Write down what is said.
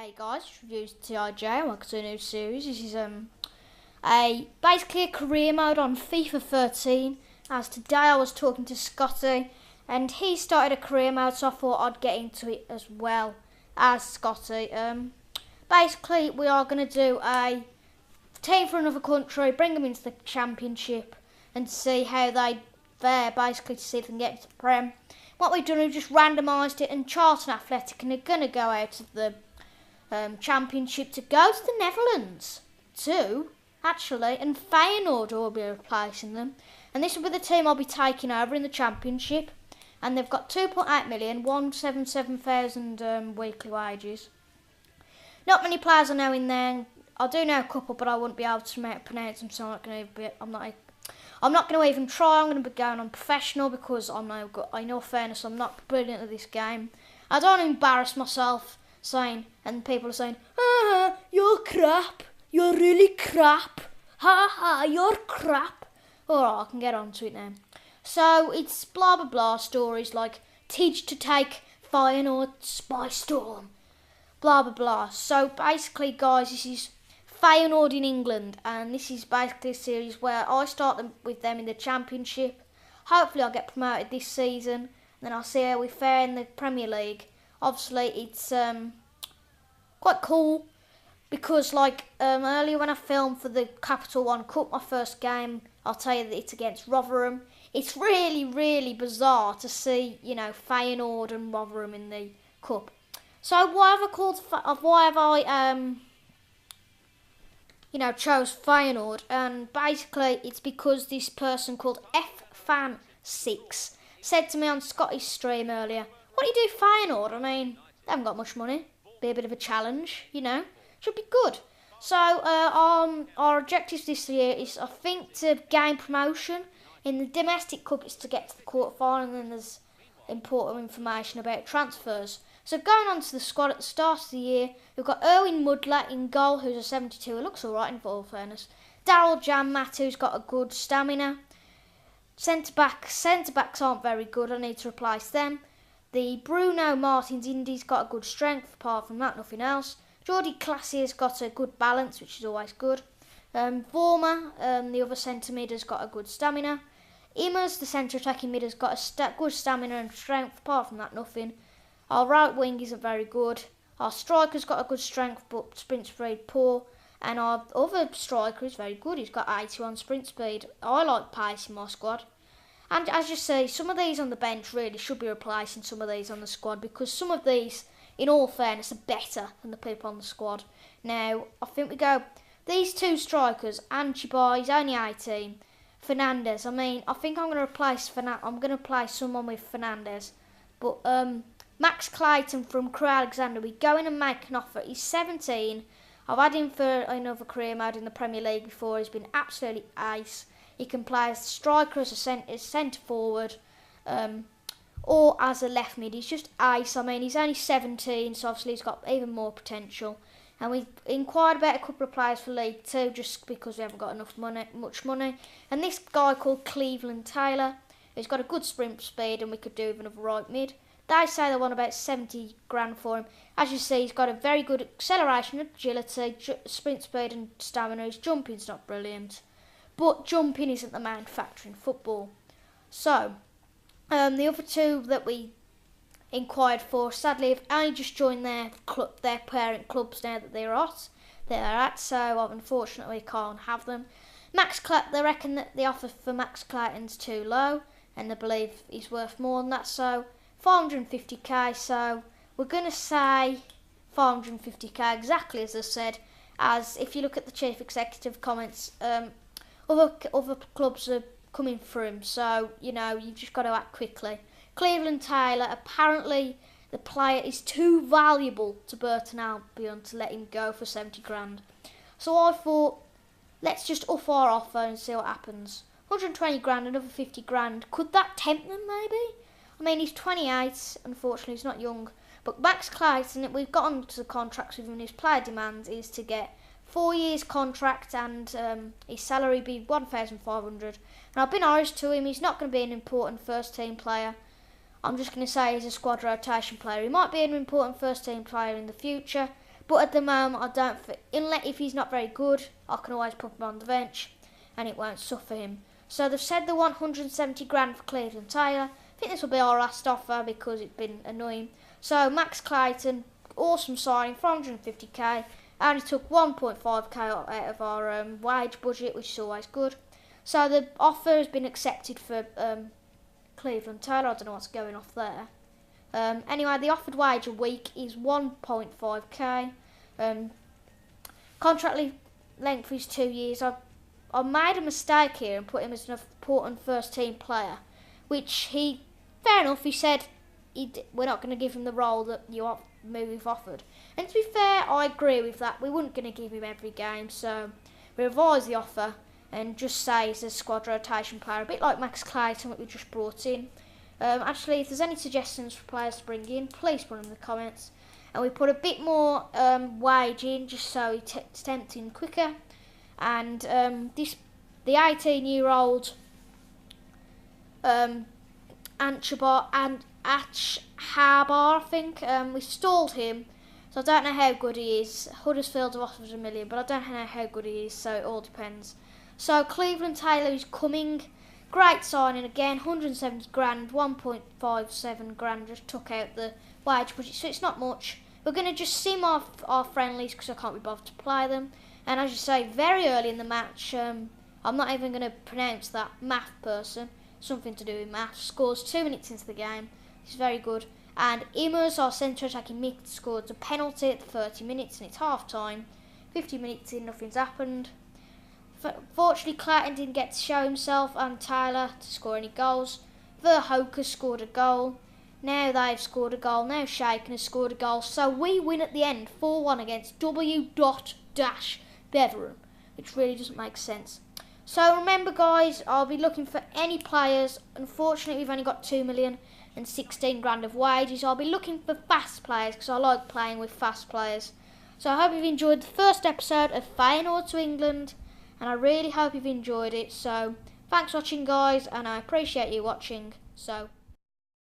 Hey guys, ReviewTIJ. Welcome to a new series. This is basically a career mode on FIFA 13. As today I was talking to Scotty, and he started a career mode, so I thought I'd get into it as well as Scotty. Basically, we are going to do a team for another country, bring them into the championship, and see how they fare. Basically, to see if they can get to the Prem. What we've done is just randomised it, and Charlton Athletic are going to go out of the championship to go to the Netherlands too, actually, and Feyenoord will be replacing them. And this will be the team I'll be taking over in the championship. And they've got 2.8 million, 177,000 weekly wages. Not many players I know in there. I do know a couple, but I wouldn't be able to pronounce them, so I'm not going to even try. I'm going to be going on professional because I'm no good. In all fairness, I'm not brilliant at this game. I don't want to embarrass myself and people are saying, you're crap. You're really crap. Ha ha, you're crap. Alright, I can get on to it now. So it's blah blah blah stories like teach to take Feyenoord by storm. Blah blah blah. So basically, guys, this is Feyenoord in England, and this is basically a series where I start with them in the championship. Hopefully I'll get promoted this season, and then I'll see how we fare in the Premier League. Obviously it's quite cool because earlier when I filmed for the Capital One Cup, my first game, I'll tell you that it's against Rotherham. It's really, really bizarre to see, Feyenoord and Rotherham in the cup. So why have I chose Feyenoord? And basically it's because this person called FFan6 said to me on Scotty's stream earlier, what do you do Feyenoord? I mean, they haven't got much money. Be a bit of a challenge, Should be good. So our objectives this year is, I think, to gain promotion. In the domestic cup, it's to get to the quarterfinal, and then there's important information about transfers. So going on to the squad at the start of the year, we've got Erwin Mudler in goal, who's a 72. He looks all right in all fairness. Daryl Janmat, who's got a good stamina. Centre backs aren't very good. I need to replace them. The Bruno Martins Indy's got a good strength. Apart from that, nothing else. Jordi Classier's got a good balance, which is always good. Vormer, the other centre mid, has got a good stamina. Immers, the centre attacking mid, has got a good stamina and strength. Apart from that, nothing. Our right wing isn't very good. Our striker's got a good strength, but sprint speed poor. And our other striker is very good. He's got 81 sprint speed. I like pace in my squad. And as you see, some of these on the bench really should be replacing some of these on the squad, because some of these, in all fairness, are better than the people on the squad. Now, I think we go, these two strikers, Anchibai, he's only 18, Fernandez, I think I'm going to replace someone with Fernandez. But Max Clayton from Crewe Alexandra, we go in and make an offer. He's 17. I've had him for another career mode in the Premier League before. He's been absolutely ace. He can play as a striker, as a centre forward, or as a left mid. He's just ace. He's only 17, so obviously he's got even more potential. And we've inquired about a couple of players for League 2 just because we haven't got much money. And this guy called Cleveland Taylor, who's got a good sprint speed, and we could do with another right mid. They say they want about 70 grand for him. As you see, he's got a very good acceleration, agility, sprint speed and stamina. His jumping's not brilliant, but jumping isn't the main factor in football. So, the other two that we inquired for, sadly, have only just joined their parent clubs now that they're at, so unfortunately can't have them. They reckon that the offer for Max Clayton's too low, and they believe he's worth more than that, so 450k, so we're going to say 450k, exactly as I said, as if you look at the chief executive comments, other clubs are coming through him, so you've just got to act quickly. Cleveland Taylor, apparently the player is too valuable to Burton Albion to let him go for 70 grand. So I thought, let's just up our offer and see what happens. 120 grand, another 50 grand. Could that tempt them maybe? He's 28, unfortunately he's not young. But Max Clayton, we've got onto the contracts with him, and his player demands is to get 4 years contract, and his salary be 1,500. And I've been honest to him, he's not going to be an important first team player. I'm just going to say he's a squad rotation player. He might be an important first team player in the future, But at the moment, I don't think, unless if he's not very good, I can always put him on the bench and it won't suffer him. So they've said they want 170 grand for Cleveland Taylor. I think this will be our last offer because it's been annoying. So Max Clayton, awesome signing, 450k. Only took 1.5k out of our wage budget, which is always good. So the offer has been accepted for Cleveland Taylor. I don't know what's going off there. Anyway, the offered wage a week is 1.5k. Contract length is 2 years. I made a mistake here and put him as an important first team player, which fair enough, he said we're not going to give him the role that we've offered. And to be fair, I agree with that. We weren't going to give him every game, so we revised the offer and just say he's a squad rotation player, a bit like Max Clayton, that we just brought in. Actually, if there's any suggestions for players to bring in, please put them in the comments. And we put a bit more wage in, just so it's tempting quicker. And the 18-year-old Anchabar and Habar, I think, we stalled him. So I don't know how good he is. Huddersfield have offered $1 million, but I don't know how good he is, so it all depends. So Cleveland Taylor is coming. Great signing again, 170 grand, 1.57 grand, just took out the wage budget, so it's not much. We're going to just sim off our friendlies because I can't be bothered to play them. And as you say, very early in the match, I'm not even going to pronounce that, math person, something to do with maths, scores 2 minutes into the game. It's very good. And Immers, our centre attacking mid, scored a penalty at 30 minutes and it's half time. 50 minutes in, nothing's happened. Fortunately, Clayton didn't get to show himself and Taylor to score any goals. Verhoeven scored a goal. Now they've scored a goal. Now Shaken has scored a goal. So we win at the end, 4-1 against W.Beveren, which really doesn't make sense. So remember, guys, I'll be looking for any players. Unfortunately, we've only got 2 million and 16 grand of wages. I'll be looking for fast players because I like playing with fast players. So I hope you've enjoyed the first episode of Feyenoord to England. And I really hope you've enjoyed it. So thanks for watching, guys, and I appreciate you watching. So